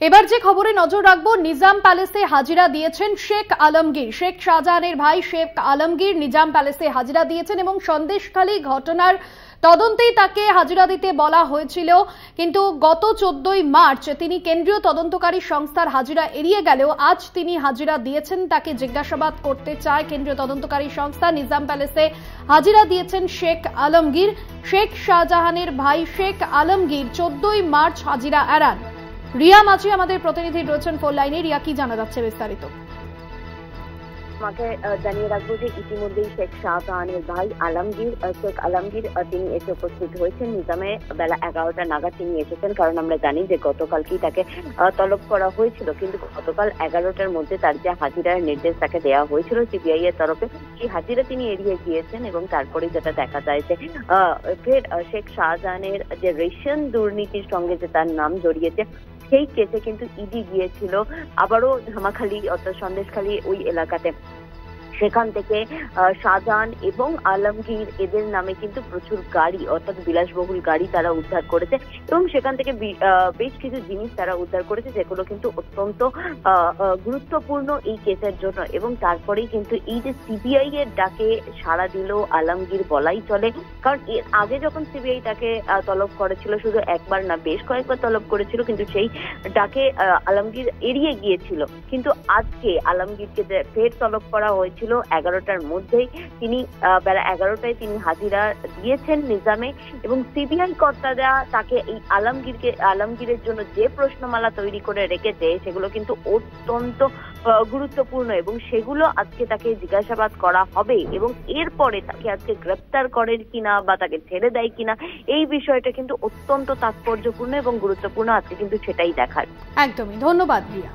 এবার যে খবরে নজর রাখবো, নিজাম প্যালেসে হাজিরা দিয়েছেন শেখ আলমগীর। শেখ শাহজাহানের ভাই শেখ আলমগীর নিজাম প্যালেসে হাজিরা দিয়েছেন এবং সন্দেশখালী ঘটনার তদন্তেই তাকে হাজিরা দিতে বলা হয়েছিল, কিন্তু গত 14ই মার্চ তিনি কেন্দ্রীয় তদন্তকারী সংস্থার হাজিরা এড়িয়ে গেলেও আজ তিনি হাজিরা দিয়েছেন। তাকে জিজ্ঞাসাবাদ করতে চায় কেন্দ্রীয় তদন্তকারী সংস্থা। নিজাম প্যালেসে হাজিরা দিয়েছেন শেখ আলমগীর। শেখ শাহজাহানের ভাই শেখ আলমগীর 14ই মার্চ হাজিরা এড়ান। রিয়া মাঝি আমাদের প্রতিনিধি রয়েছেন ফোন লাইনে। রিয়া, কি জানা যাচ্ছে বিস্তারিত? আমাকে জানিয়ে রাখবো যে ইতিমধ্যেই শেখ শাহজাহানের ভাই শেখ আলমগীর তিনি এসে উপস্থিত হয়েছেন। নিজামে বেলা 11টা নাগাদ তিনি এসেছেন, কারণ আমরা জানি যে গতকালকেই তাকে তলব করা হয়েছিল, কিন্তু গতকাল 11টার মধ্যে তার যে হাজিরার নির্দেশ তাকে দেওয়া হয়েছিল সিবিআই এর তরফে, সেই হাজিরা তিনি এড়িয়ে গিয়েছেন। এবং তারপরে যেটা দেখা যায় যে ফের শেখ শাহজাহানের যে রেশন দুর্নীতির সঙ্গে যে তার নাম জড়িয়েছে, সেই কেসে কিন্তু ইডি গিয়েছিল আবারও ধামাখালী অর্থাৎ সন্দেশখালী ওই এলাকাতে। সেখান থেকে শাহজাহান এবং আলমগীর এদের নামে কিন্তু প্রচুর গাড়ি অর্থাৎ বিলাসবহুল গাড়ি তারা উদ্ধার করেছে এবং সেখান থেকে বেশ কিছু জিনিস তারা উদ্ধার করেছে, যেগুলো কিন্তু অত্যন্ত গুরুত্বপূর্ণ এই কেসের জন্য। এবং তারপরেই কিন্তু এই যে সিবিআই এর ডাকে সাড়া দিল আলমগীর বলাই চলে, কারণ এর আগে যখন সিবিআই তাকে তলব করেছিল, শুধু একবার না বেশ কয়েকবার তলব করেছিল, কিন্তু সেই ডাকে আলমগীর এড়িয়ে গিয়েছিল। কিন্তু আজকে আলমগীরকে ফের তলব করা হয়েছিল 11টার মধ্যেই। তিনি বেলা 11টায় তিনি হাজিরা দিয়েছেন নিজামে এবং সিবিআই কর্তারা তাকে এই আলমগীরের জন্য যে প্রশ্নমালা তৈরি করে রেখেছে সেগুলো কিন্তু অত্যন্ত গুরুত্বপূর্ণ এবং সেগুলো আজকে তাকে জিজ্ঞাসাবাদ করা হবে এবং এরপরে তাকে আজকে গ্রেপ্তার করে কিনা বা তাকে ছেড়ে দেয় কিনা, এই বিষয়টা কিন্তু অত্যন্ত তাৎপর্যপূর্ণ এবং গুরুত্বপূর্ণ। আজকে কিন্তু সেটাই দেখার। একদমই। ধন্যবাদ রিয়া।